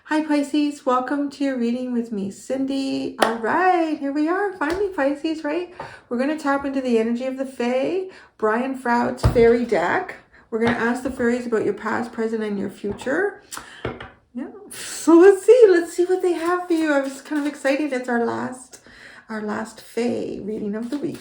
Hi Pisces, welcome to your reading with me, Cindy. All right, here we are, finally Pisces, right? We're going to tap into the energy of the Fae, Brian Froud's fairy deck. We're going to ask the fairies about your past, present, and your future. Yeah, so let's see what they have for you. I was kind of excited. It's our last Fae reading of the week.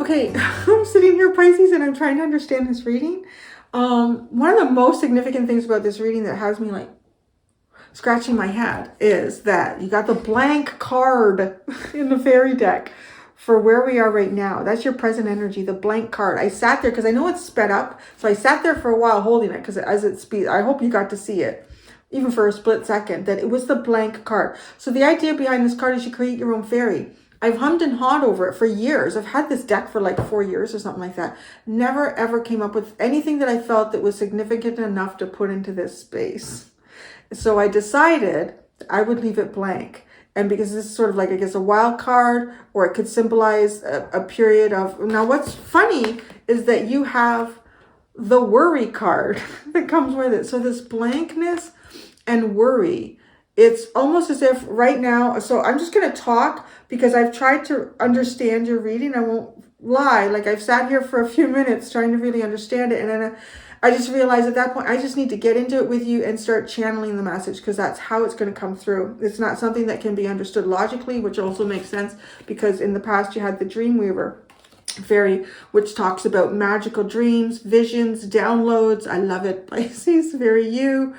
Okay, I'm sitting here, Pisces, and I'm trying to understand this reading. One of the most significant things about this reading that has me like scratching my head is that you got the blank card in the fairy deck for where we are right now. That's your present energy, the blank card. I sat there because I know it's sped up, so I sat there for a while holding it because as it speeds, I hope you got to see it, even for a split second, that it was the blank card. So the idea behind this card is you create your own fairy. I've hummed and hawed over it for years. I've had this deck for like 4 years or something like that. Never ever came up with anything that I felt that was significant enough to put into this space. So I decided I would leave it blank. And because this is sort of like, I guess, a wild card, or it could symbolize a period of... Now, what's funny is that you have the worry card that comes with it. So this blankness and worry, it's almost as if right now... So I'm just going to talk because I've tried to understand your reading. I won't lie. Like, I've sat here for a few minutes trying to really understand it. And then I just realized at that point, I just need to get into it with you and start channeling the message, because that's how it's going to come through. It's not something that can be understood logically, which also makes sense because in the past you had the Dreamweaver fairy, which talks about magical dreams, visions, downloads. I love it. Pisces, very you.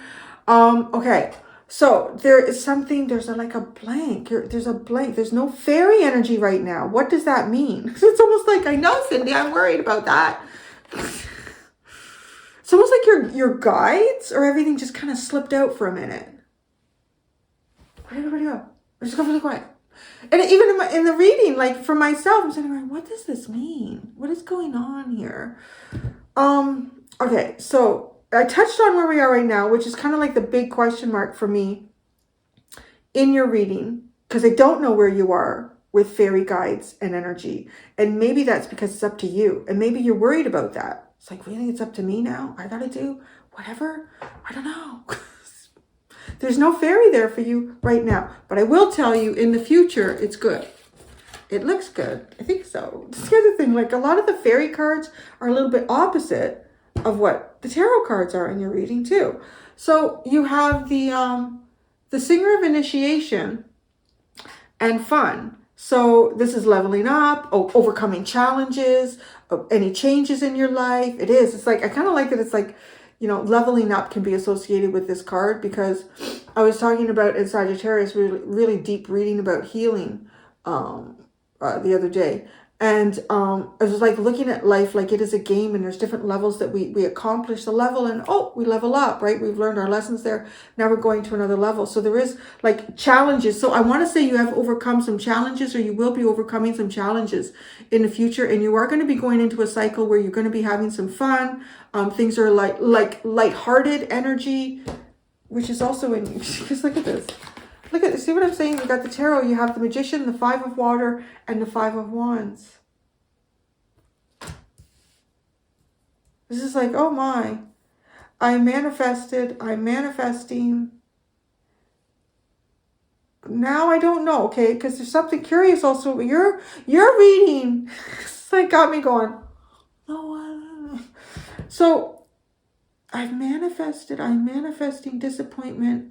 Okay. So there is something, there's like a blank. There's a blank. There's no fairy energy right now. What does that mean? It's almost like, I know, Cindy, I'm worried about that. It's almost like your guides or everything just kind of slipped out for a minute. Where'd everybody go? I just got really quiet. And even in the reading, like for myself, I'm sitting what does this mean? What is going on here? Okay, so I touched on where we are right now, which is kind of like the big question mark for me in your reading, because I don't know where you are with fairy guides and energy. And maybe that's because it's up to you. And maybe you're worried about that. It's like, really, it's up to me now? I gotta do whatever? I don't know. There's no fairy there for you right now. But I will tell you, in the future, it's good. It looks good. I think so. That's the other thing. Like, a lot of the fairy cards are a little bit opposite of what the tarot cards are in your reading, too. So you have the Singer of Initiation and fun. So this is leveling up, overcoming challenges, any changes in your life. It is. It's like, I kind of like that it's like, you know, leveling up can be associated with this card, because I was talking about in Sagittarius, really, really deep reading about healing the other day. And I was like looking at life like it is a game, and there's different levels that we accomplish the level, and we level up, right? We've learned our lessons there. Now we're going to another level. So there is like challenges. So I want to say you have overcome some challenges, or you will be overcoming some challenges in the future. And you are going to be going into a cycle where you're going to be having some fun. Things are like lighthearted energy, which is also in you. Just look at this. Look at this. See what I'm saying? You got the tarot, you have the Magician, the Five of Water, and the Five of Wands. This is like, oh my. I'm manifesting. Now I don't know, okay? Because there's something curious also. Your reading, it's like got me going. Oh, so I'm manifesting disappointment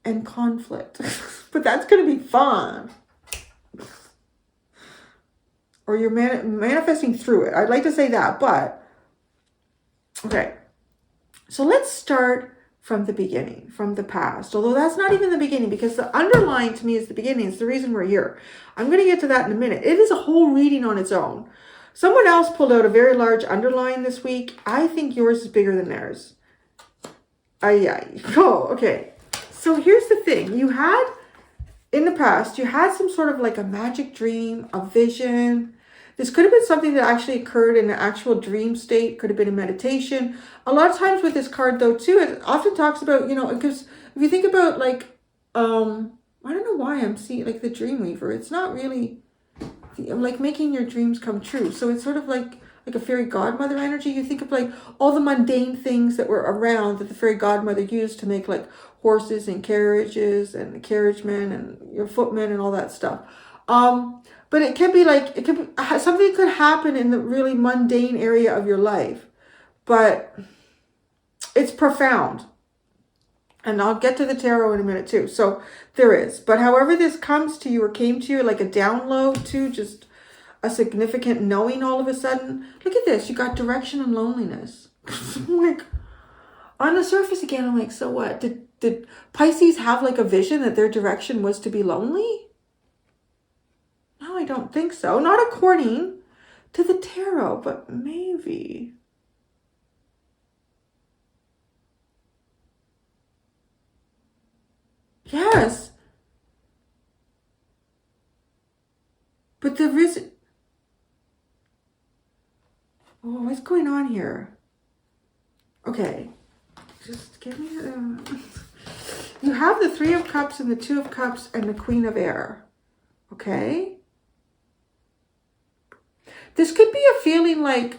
and conflict. But that's going to be fun. Or you're manifesting through it. I'd like to say that, but okay. So let's start from the beginning, from the past. Although that's not even the beginning, because the underlying to me is the beginning. It's the reason we're here. I'm going to get to that in a minute. It is a whole reading on its own. Someone else pulled out a very large underline this week. I think yours is bigger than theirs. Yeah. Oh, okay. So here's the thing. You had, in the past, you had some sort of like a magic dream, a vision. This could have been something that actually occurred in an actual dream state. Could have been a meditation. A lot of times with this card though too, it often talks about, you know, because if you think about like, I don't know why I'm seeing like the dream weaver. It's not really like making your dreams come true. So it's sort of like a fairy godmother energy. You think of like all the mundane things that were around that the fairy godmother used to make like horses and carriages and the carriagemen and your footmen and all that stuff. But it can be like, something could happen in the really mundane area of your life, but it's profound. And I'll get to the tarot in a minute too. So there is, but however this comes to you or came to you, like a download to just a significant knowing all of a sudden. Look at this. You got direction and loneliness. I'm like, on the surface again, I'm like, so what? Did Pisces have like a vision that their direction was to be lonely? No, I don't think so. Not according to the tarot, but maybe. Yes. But there is... Oh, what's going on here? Okay. Just give me the... You have the Three of Cups and the Two of Cups and the Queen of Air. Okay? This could be a feeling like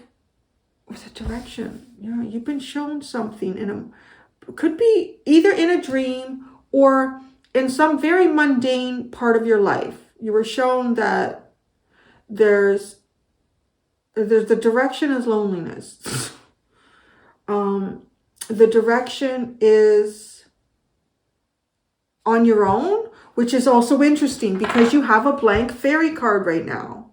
with a direction. You know, you've been shown something in a... Could be either in a dream or in some very mundane part of your life. You were shown that there's the direction is loneliness. The direction is on your own, which is also interesting because you have a blank fairy card right now.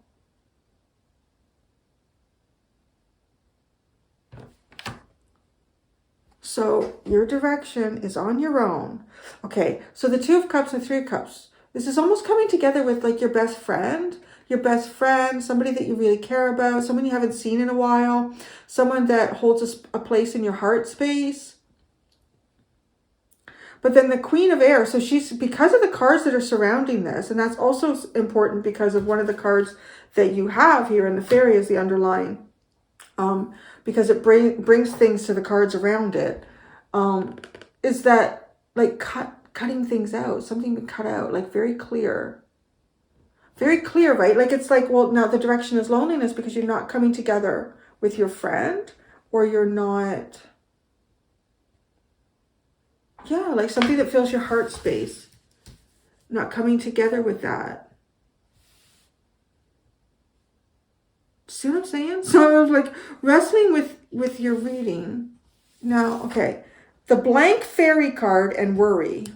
So your direction is on your own. Okay, so the Two of Cups and Three of Cups. This is almost coming together with like your best friend, somebody that you really care about, someone you haven't seen in a while, someone that holds a place in your heart space. But then the Queen of Air, so she's, because of the cards that are surrounding this, and that's also important because of one of the cards that you have here in the fairy is the underlying, because it brings things to the cards around it, is that like cutting things out, something to cut out, like very clear. Very clear, right? Like it's like, well, now the direction is loneliness because you're not coming together with your friend, or you're not, yeah, like something that fills your heart space. Not coming together with that. See what I'm saying? So I was like wrestling with your reading. Now, okay, the blank fairy card and worry.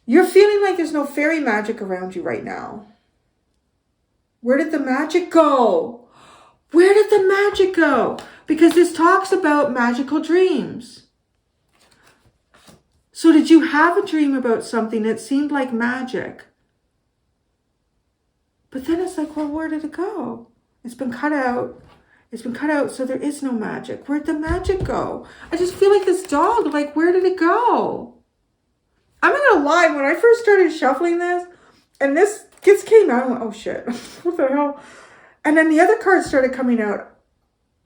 You're feeling like there's no fairy magic around you right now. Where did the magic go? Where did the magic go? Because this talks about magical dreams. So did you have a dream about something that seemed like magic? But then it's like, well, where did it go? It's been cut out. It's been cut out, so there is no magic. Where'd the magic go? I just feel like this dog, like, where did it go? I'm not gonna lie, when I first started shuffling this, and this came out, I went, oh shit, what the hell? And then the other cards started coming out.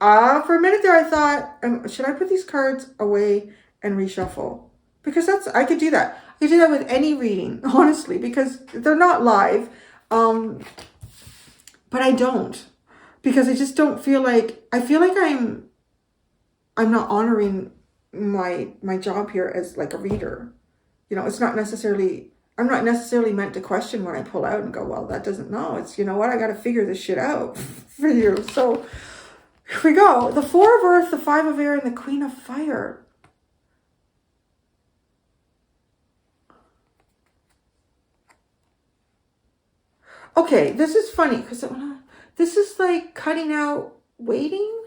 For a minute there, I thought, should I put these cards away and reshuffle? Because I could do that. I could do that with any reading, honestly, because they're not live. But I don't. Because I just don't feel like, I feel like I'm not honoring my job here as like a reader. You know, it's not necessarily, I'm not necessarily meant to question when I pull out and go, well, that doesn't know. It's, you know what, I got to figure this shit out for you. So here we go. The Four of Earth, the Five of Air, and the Queen of Fire. Okay, this is funny because this is like cutting out waiting.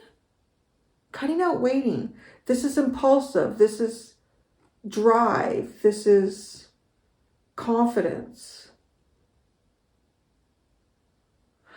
Cutting out waiting. This is impulsive. This is drive. This is confidence.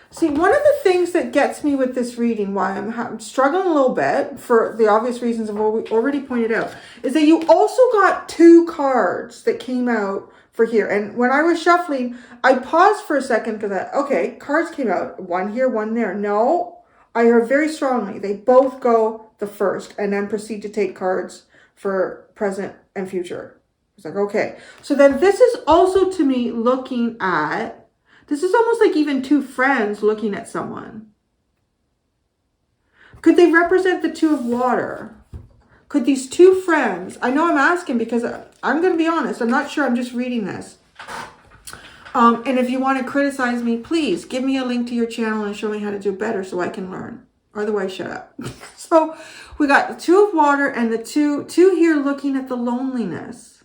See, one of the things that gets me with this reading, why I'm struggling a little bit, for the obvious reasons I've already pointed out, is that you also got 2 cards that came out for here. And when I was shuffling, I paused for a second because okay, cards came out. One here, one there. No, I heard very strongly. They both go the first and then proceed to take cards for present and future. It's like, okay. So then this is also to me looking at, this is almost like even 2 friends looking at someone. Could they represent the 2 of water? Could these 2 friends, I know I'm asking because I'm going to be honest, I'm not sure, I'm just reading this. And if you want to criticize me, please give me a link to your channel and show me how to do better so I can learn. Otherwise, shut up. So we got the 2 of water and the two here looking at the loneliness.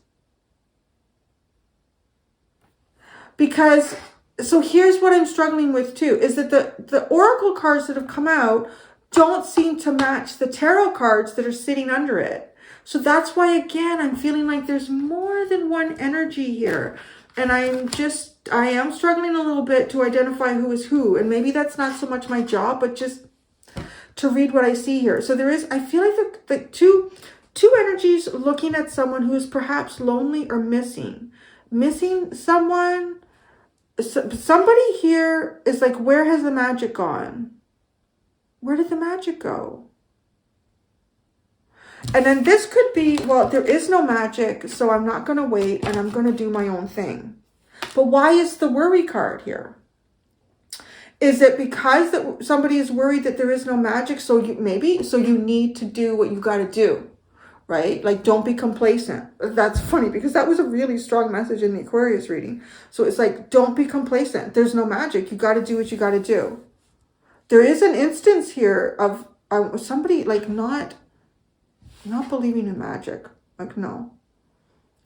Because, so here's what I'm struggling with too, is that the oracle cards that have come out don't seem to match the tarot cards that are sitting under it. So that's why, again, I'm feeling like there's more than one energy here. And I am struggling a little bit to identify who is who. And maybe that's not so much my job, but just to read what I see here. So there is, I feel like the two energies looking at someone who is perhaps lonely or missing someone. Somebody here is like, where has the magic gone? Where did the magic go? And then this could be, well, there is no magic, so I'm not going to wait and I'm going to do my own thing. But why is the worry card here? Is it because that somebody is worried that there is no magic, so you need to do what you got to do, right? Like, don't be complacent. That's funny because that was a really strong message in the Aquarius reading. So it's like, don't be complacent. There's no magic. You got to do what you got to do. There is an instance here of somebody like not believing in magic. Like, no.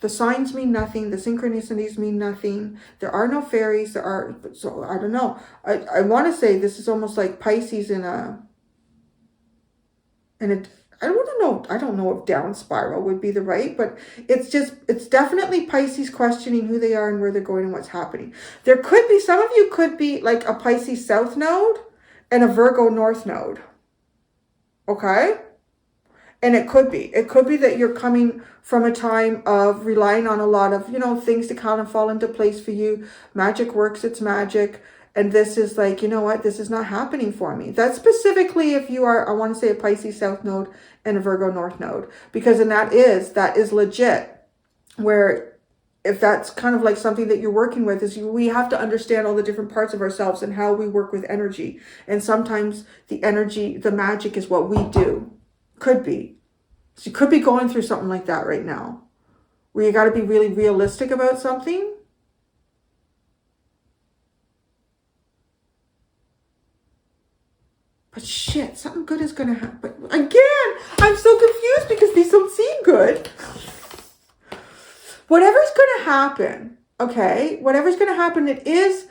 The signs mean nothing. The synchronicities mean nothing. There are no fairies. So I don't know. I want to say this is almost like Pisces I don't know if down spiral would be the right, but it's definitely Pisces questioning who they are and where they're going and what's happening. There could be, some of you could be like a Pisces South node and a Virgo North node. Okay? And it could be that you're coming from a time of relying on a lot of, things to kind of fall into place for you. Magic works, it's magic. And this is like, you know what? This is not happening for me. That's specifically if you are, I want to say, a Pisces South node and a Virgo North node. Because that is legit. Where if that's kind of like something that you're working with, we have to understand all the different parts of ourselves and how we work with energy. And sometimes the magic is what we do. Could be. So you could be going through something like that right now, where you got to be really realistic about something. But shit, something good is going to happen. Again, I'm so confused because these don't seem good. Whatever's going to happen, okay? Whatever's going to happen, it is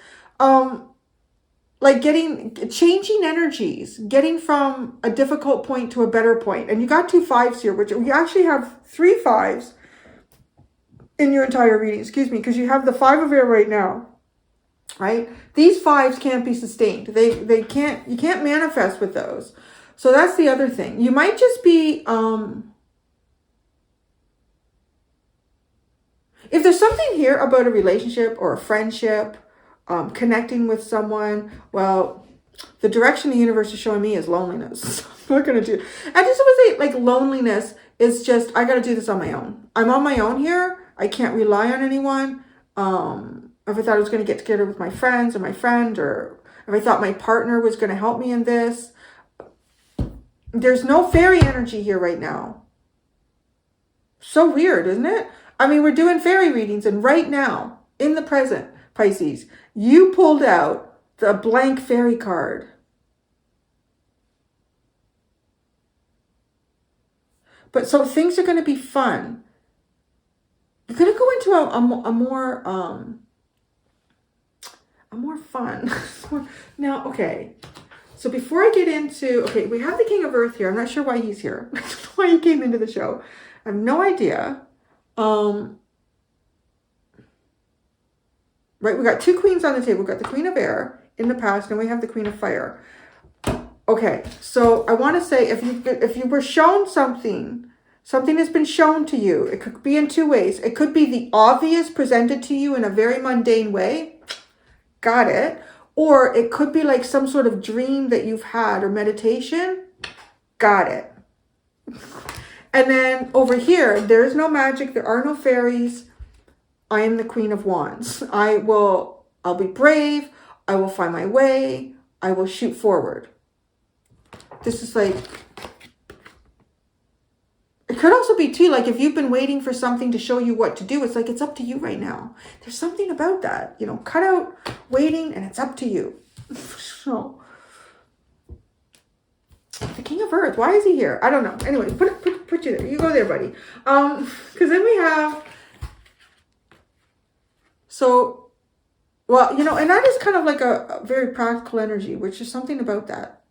like changing energies, getting from a difficult point to a better point. And you got 2 5s here, which you actually have 3 5s in your entire reading, excuse me, because you have the 5 of air right now, right? These 5s can't be sustained. You can't manifest with those. So that's the other thing. You might just be, if there's something here about a relationship or a friendship, connecting with someone, well, the direction the universe is showing me is loneliness. I'm not going to do, I just want to say, like, loneliness is just, I got to do this on my own. I'm on my own here. I can't rely on anyone. If I thought I was going to get together with my friends or my friend, or if I thought my partner was going to help me in this, there's no fairy energy here right now. So weird, isn't it? I mean, we're doing fairy readings, and right now, in the present, Pisces, you pulled out the blank fairy card. But so things are going to be fun. You're going to go into a more fun. Now, okay. So before I get into, okay, we have the King of Earth here. I'm not sure why he's here. why you came into the show. I have no idea. Right, we got two queens on the table. We've got the Queen of Air in the past, and we have the Queen of Fire. Okay, so I want to say if you were shown something has been shown to you. It could be in two ways. It could be the obvious presented to you in a very mundane way. Got it. Or it could be like some sort of dream that you've had or meditation. Got it. And then over here, there is no magic. There are no fairies. I am the Queen of Wands. I'll be brave. I will find my way. I will shoot forward. This is like, it could also be too, like if you've been waiting for something to show you what to do, it's like, it's up to you right now. There's something about that, you know, cut out waiting and it's up to you. So, the King of Earth, why is he here? I don't know. Anyway, put you there. You go there, buddy. Because then we have, so, well, you know, and that is kind of like a very practical energy, which is something about that.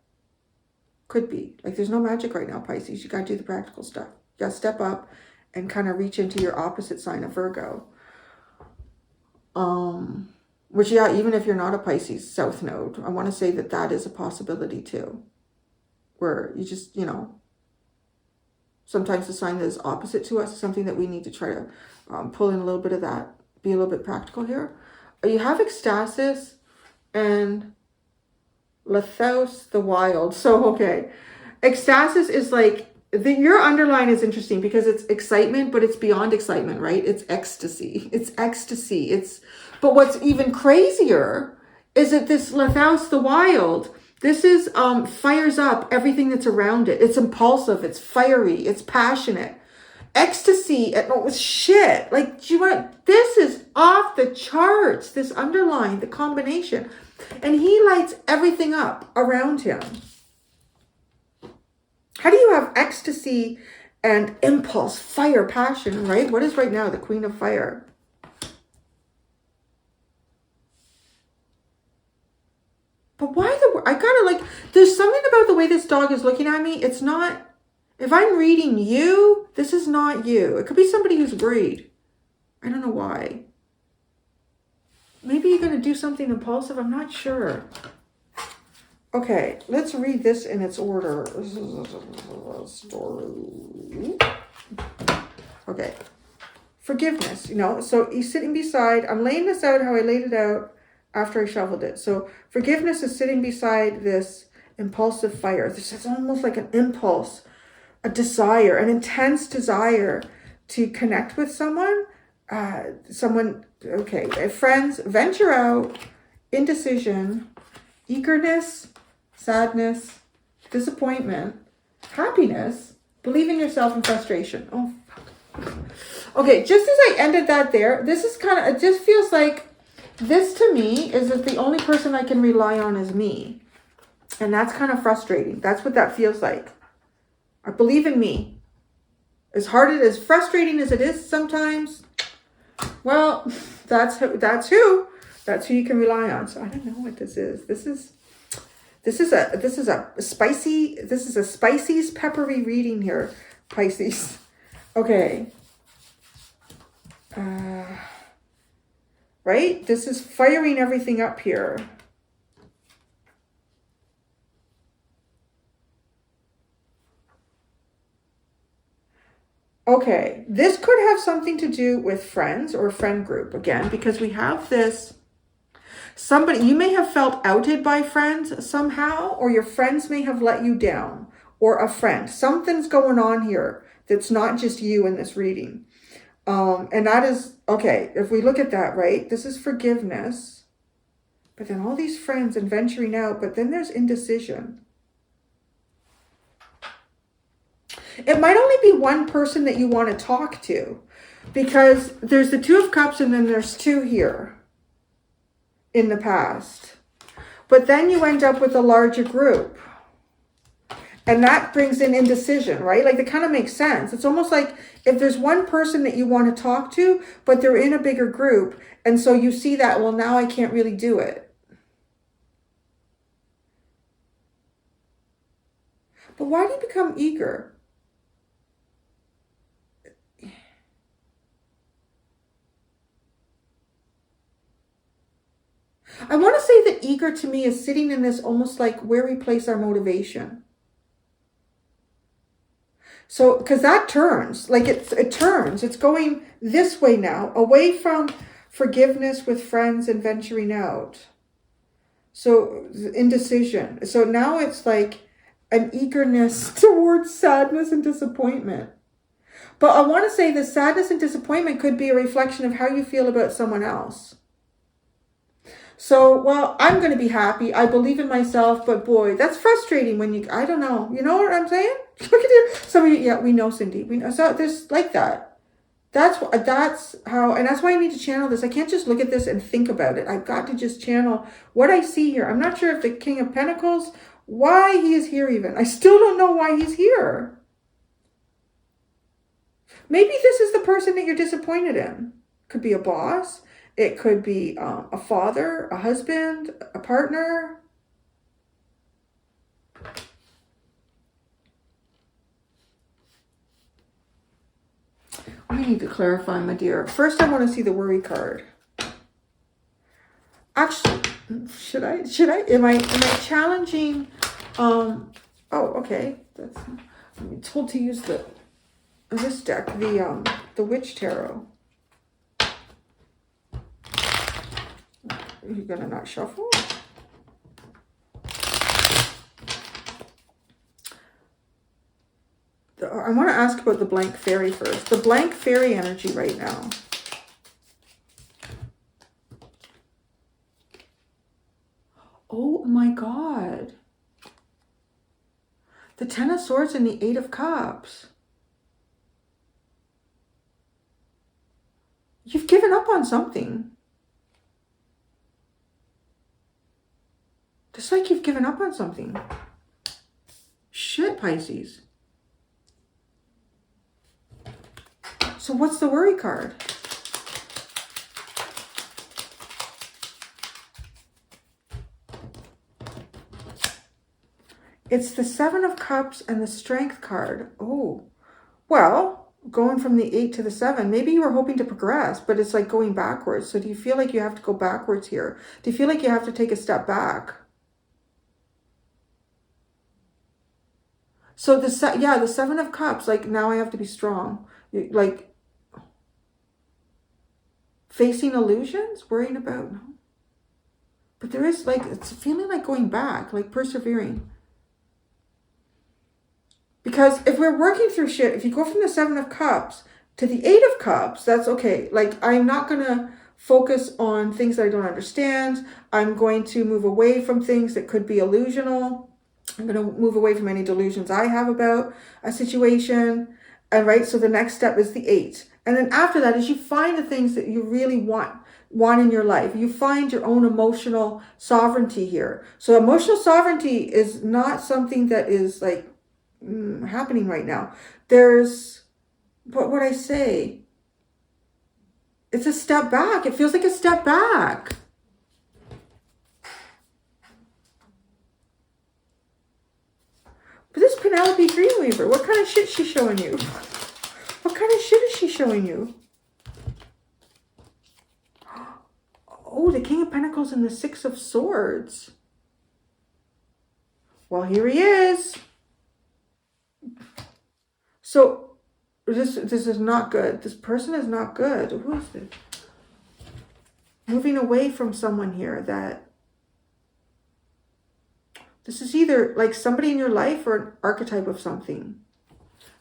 Could be. Like there's no magic right now, Pisces. You got to do the practical stuff. You got to step up and kind of reach into your opposite sign of Virgo. Which, yeah, even if you're not a Pisces South Node, I want to say that that is a possibility too. Where you just, you know, sometimes the sign that is opposite to us is something that we need to try to pull in a little bit of that. Be a little bit practical here. You have ecstasis and Lethos the Wild. So, okay. Ecstasis is like, your underline is interesting because it's excitement, but it's beyond excitement, right? It's ecstasy. It's ecstasy. But what's even crazier is that this Lethos the Wild, this is, fires up everything that's around it. It's impulsive. It's fiery. It's passionate. Ecstasy, shit. Like, this is off the charts. This underline, the combination. And he lights everything up around him. How do you have ecstasy and impulse, fire, passion, right? What is right now the Queen of Fire? But why I gotta like, there's something about the way this dog is looking at me. It's not, if I'm reading you, this is not you. It could be somebody who's worried. I don't know why. Maybe you're going to do something impulsive. I'm not sure. Okay, let's read this in its order. Story. Okay. Forgiveness, you know. So he's sitting beside, I'm laying this out how I laid it out after I shoveled it. So forgiveness is sitting beside this impulsive fire. This is almost like an impulse, a desire, an intense desire to connect with someone. Okay, friends, venture out, indecision, eagerness, sadness, disappointment, happiness, believe in yourself, and frustration. Oh, fuck. Okay, just as I ended that there, this is kind of, it just feels like, this to me is that the only person I can rely on is me. And that's kind of frustrating. That's what that feels like. I believe in me. As frustrating as it is sometimes, well, that's who you can rely on. So I don't know what this is. This is a spicy, peppery reading here, Pisces. Okay. Right? This is firing everything up here. Okay, this could have something to do with friends or friend group again, because we have this, you may have felt outed by friends somehow, or your friends may have let you down, or a friend. Something's going on here that's not just you in this reading. And that is, okay, if we look at that, right, this is forgiveness, but then all these friends and venturing out, but then there's indecision. It might only be one person that you want to talk to, because there's the Two of Cups and then there's two here in the past. But then you end up with a larger group. And that brings in indecision, right? Like, it kind of makes sense. It's almost like if there's one person that you want to talk to, but they're in a bigger group. And so you see that, well, now I can't really do it. But why do you become eager? I want to say that eager to me is sitting in this almost like where we place our motivation. So, because that turns, like it turns, it's going this way now, away from forgiveness with friends and venturing out. So, indecision. So now it's like an eagerness towards sadness and disappointment. But I want to say the sadness and disappointment could be a reflection of how you feel about someone else. So, well, I'm going to be happy. I believe in myself, but boy, that's frustrating when you, I don't know. You know what I'm saying? Look at you. Some of you, yeah, we know, Cindy. We know. So there's like that. That's how, and that's why I need to channel this. I can't just look at this and think about it. I've got to just channel what I see here. I'm not sure if the King of Pentacles, why he is here even. I still don't know why he's here. Maybe this is the person that you're disappointed in. Could be a boss. It could be a father, a husband, a partner. I need to clarify, my dear. First, I want to see the worry card. Actually, should I? Am I challenging? Oh, okay. I'm told to use this deck, the Witch Tarot. Are you gonna not shuffle? I want to ask about the blank fairy first. The blank fairy energy right now. Oh my God. The Ten of Swords and the Eight of Cups. You've given up on something. Just like you've given up on something. Shit, Pisces. So what's the worry card? It's the Seven of Cups and the Strength card. Oh, well, going from the 8 to the 7, maybe you were hoping to progress, but it's like going backwards. So do you feel like you have to go backwards here? Do you feel like you have to take a step back? So the Seven of Cups, like now I have to be strong. Like facing illusions, worrying about, no. But there is like, it's feeling like going back, like persevering. Because if we're working through shit, if you go from the Seven of Cups to the Eight of Cups, that's okay. Like I'm not going to focus on things that I don't understand. I'm going to move away from things that could be illusional. I'm going to move away from any delusions I have about a situation. And right, so the next step is the 8. And then after that is you find the things that you really want in your life. You find your own emotional sovereignty here. So emotional sovereignty is not something that is like happening right now. There's, what would I say? It's a step back. It feels like a step back. But this Penelope Dreamweaver, what kind of shit is she showing you? What kind of shit is she showing you? Oh, the King of Pentacles and the Six of Swords. Well, here he is. So this is not good. This person is not good. Who is this? Moving away from someone here that this is either like somebody in your life or an archetype of something.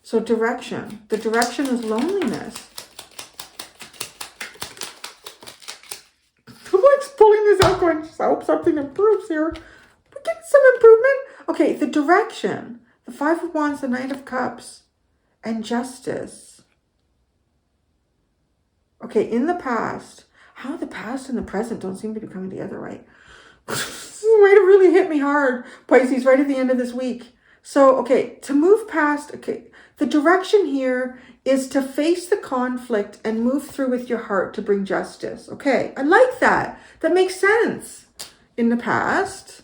So direction. The direction is loneliness. Someone's pulling this out going, I hope something improves here. We're getting some improvement. Okay, the direction. The Five of Wands, the Knight of Cups, and Justice. Okay, in the past, how the past and the present don't seem to be coming together right. This is a way to really hit me hard, Pisces, right at the end of this week. So, okay, to move past, okay, the direction here is to face the conflict and move through with your heart to bring justice. Okay, I like that. That makes sense. In the past,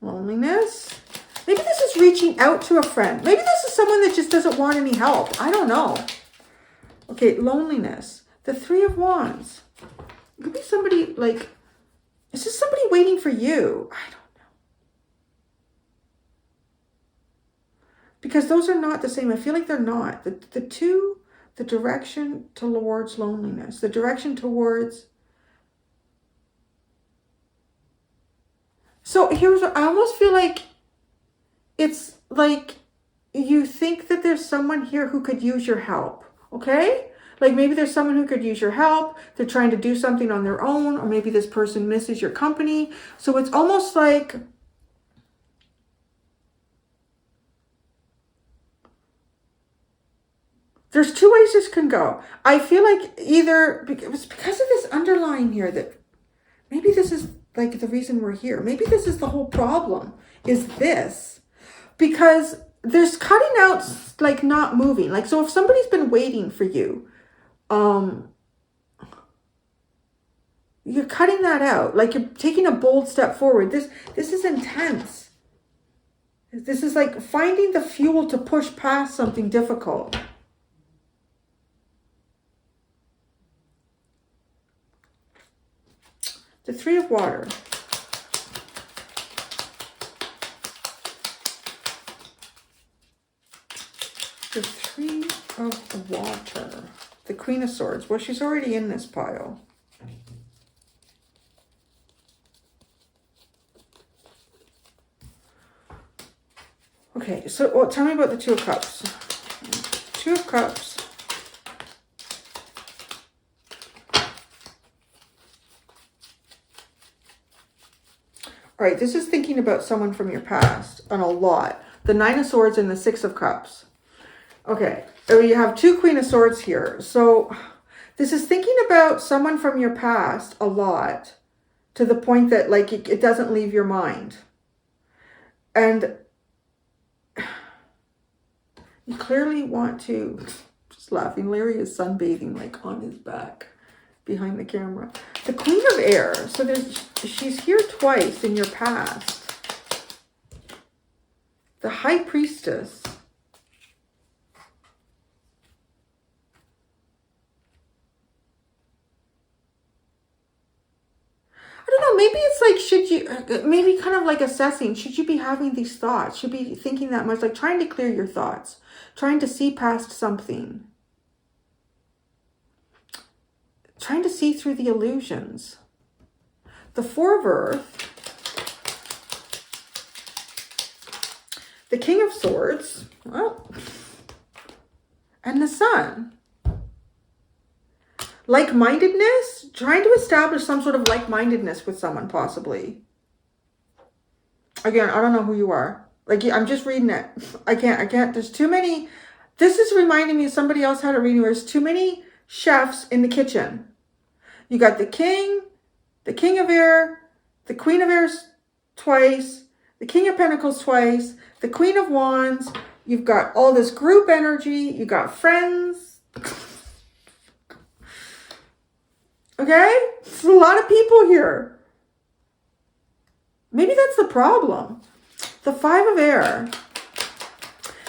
loneliness. Maybe this is reaching out to a friend. Maybe this is someone that just doesn't want any help. I don't know. Okay, loneliness. The Three of Wands. It could be somebody like Is this somebody waiting for you? I don't know. Because those are not the same. I feel like they're not. The two, the direction towards loneliness, the direction towards... So here's what I almost feel like. It's like you think that there's someone here who could use your help, okay? Like maybe there's someone who could use your help. They're trying to do something on their own, or maybe this person misses your company. So it's almost like there's two ways this can go. I feel like either it's because of this underlying here that maybe this is like the reason we're here. Maybe this is the whole problem, is this. Because there's cutting out, like not moving. Like, so if somebody's been waiting for you, you're cutting that out. Like you're taking a bold step forward. This is intense. This is like finding the fuel to push past something difficult. The Three of Water. The Three of Water. The Queen of Swords. Well, she's already in this pile. Okay, so well, tell me about the Two of Cups. Two of Cups. All right, this is thinking about someone from your past and a lot. The Nine of Swords and the Six of Cups. Okay, so you have two Queen of Swords here. So this is thinking about someone from your past a lot, to the point that like it doesn't leave your mind. And you clearly want to, just laughing, Larry is sunbathing like on his back behind the camera. The Queen of Air. So she's here twice in your past. The High Priestess. I don't know, maybe it's like, should you, maybe kind of like assessing, should you be having these thoughts? Should you be thinking that much? Like trying to clear your thoughts, trying to see past something, trying to see through the illusions. The Four of Earth, the King of Swords, well, and the Sun. Like-mindedness, trying to establish some sort of like-mindedness with someone, possibly. Again, I don't know who you are. Like, I'm just reading it. I can't, there's too many. This is reminding me of somebody else had a reading where there's too many chefs in the kitchen. You got the King of Air, the Queen of Air twice, the King of Pentacles twice, the Queen of Wands. You've got all this group energy. You got friends. Okay? There's a lot of people here. Maybe that's the problem. The Five of Air.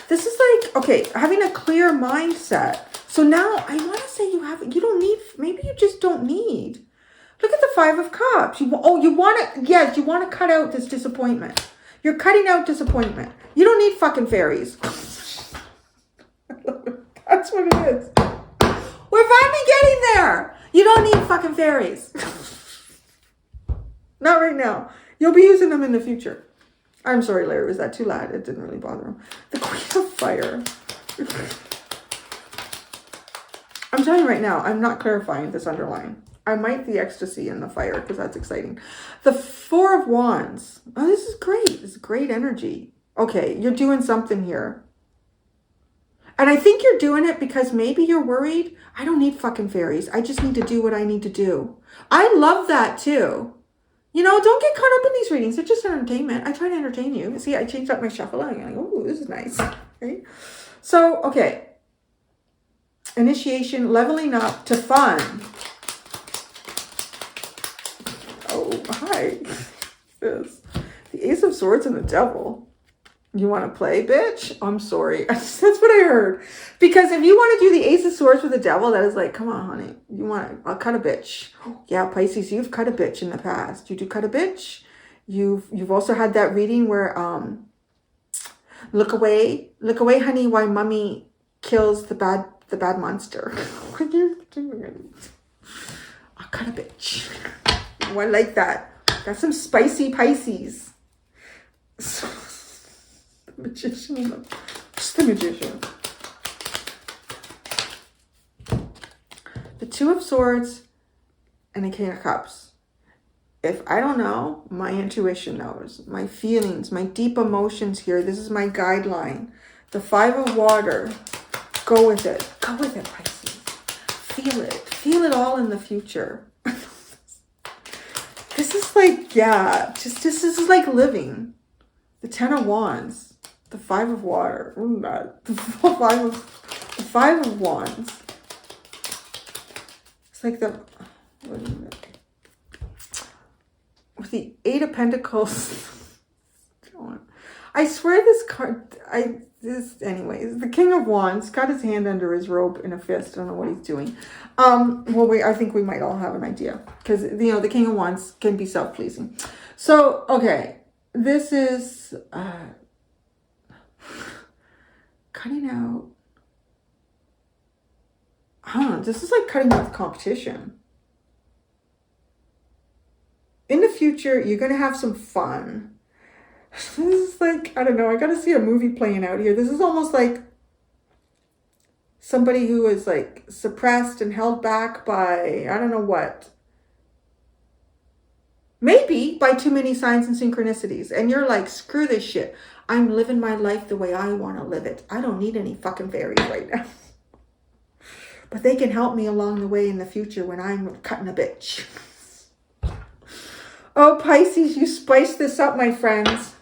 This is like, okay, having a clear mindset. So now I want to say you don't need, maybe you just don't need. Look at the Five of Cups. You want to, yes, you want to cut out this disappointment. You're cutting out disappointment. You don't need fucking fairies. That's what it is. We're finally getting there. You don't need fucking fairies. Not right now. You'll be using them in the future. I'm sorry, Larry. Was that too loud? It didn't really bother him. The Queen of Fire. I'm telling you right now, I'm not clarifying this underline. I might the ecstasy in the fire because that's exciting. The Four of Wands. Oh, this is great. This is great energy. Okay, you're doing something here. And I think you're doing it because maybe you're worried. I don't need fucking fairies. I just need to do what I need to do. I love that too. You know, don't get caught up in these readings. They're just entertainment. I try to entertain you. See, I changed up my shuffle. I'm like, oh, this is nice. Right? So, okay. Initiation, leveling up to fun. Oh, hi. This. The Ace of Swords and the Devil. You want to play, bitch? I'm sorry. That's what I heard. Because if you want to do the Ace of Swords with the devil, that is like, come on, honey. I'll cut a bitch. Yeah, Pisces, you've cut a bitch in the past. You do cut a bitch. You've also had that reading where, look away, honey, while mommy kills the bad monster. I'll cut a bitch. Oh, I like that. That's some spicy Pisces. The magician. Just the magician. The Two of Swords and the King of Cups. If I don't know, my intuition knows. My feelings, my deep emotions here. This is my guideline. The Five of Water. Go with it. Go with it, Pisces. Feel it. Feel it all in the future. This is like, yeah, this is like living. The Ten of Wands. The Five of Water. The Five of Wands. It's like the... Wait a minute. With the Eight of Pentacles. I swear this card... anyways, the King of Wands got his hand under his robe in a fist. I don't know what he's doing. I think we might all have an idea. Because, the King of Wands can be self-pleasing. So, okay. This is... cutting out... this is like cutting out the competition. In the future, you're going to have some fun. This is like, I don't know, I got to see a movie playing out here. This is almost like somebody who is like suppressed and held back by, I don't know what. Maybe by too many signs and synchronicities. And you're like, screw this shit. I'm living my life the way I want to live it. I don't need any fucking fairies right now. But they can help me along the way in the future when I'm cutting a bitch. Oh, Pisces, you spiced this up, my friends.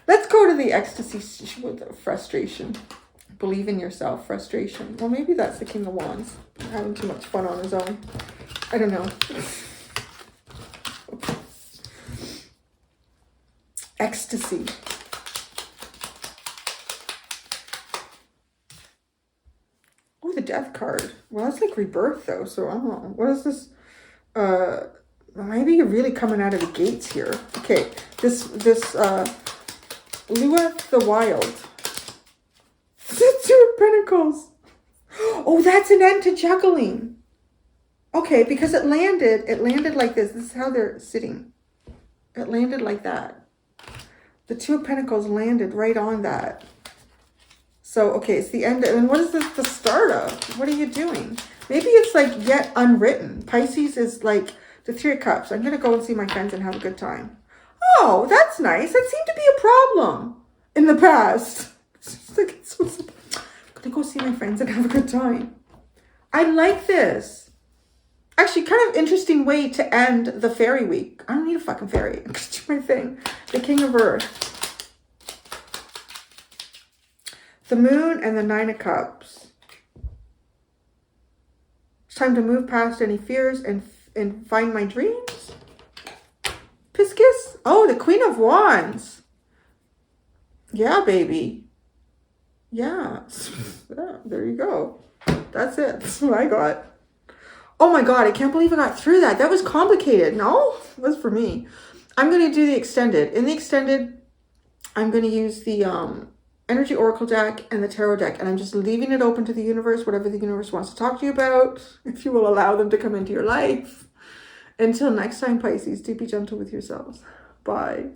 Let's go to the ecstasy with the frustration. Believe in yourself, frustration. Well, maybe that's the King of Wands. Having too much fun on his own. I don't know. Ecstasy. Oh, the Death card. Well, that's like rebirth, though. So, I don't know. What is this? Maybe you're really coming out of the gates here. Okay, this Lueth the Wild. The Two of Pentacles. Oh, that's an end to juggling. Okay, because it landed like this. This is how they're sitting. It landed like that. The Two of Pentacles landed right on that. So, okay, it's the end. And what is this the start of? What are you doing? Maybe it's like yet unwritten. Pisces is like the Three of Cups. I'm going to go and see my friends and have a good time. Oh, that's nice. That seemed to be a problem in the past. I'm going to go see my friends and have a good time. I like this. Actually, kind of interesting way to end the fairy week. I don't need a fucking fairy. I'm going to do my thing. The King of Earth. The Moon and the Nine of Cups. It's time to move past any fears and find my dreams. Pisces. Oh, the Queen of Wands. Yeah, baby. Yeah. Yeah, there you go. That's it. That's what I got. Oh my God, I can't believe I got through that. That was complicated. No, it was for me. I'm going to do the extended. In the extended, I'm going to use the Energy Oracle deck and the Tarot deck. And I'm just leaving it open to the universe, whatever the universe wants to talk to you about, if you will allow them to come into your life. Until next time, Pisces, do be gentle with yourselves. Bye.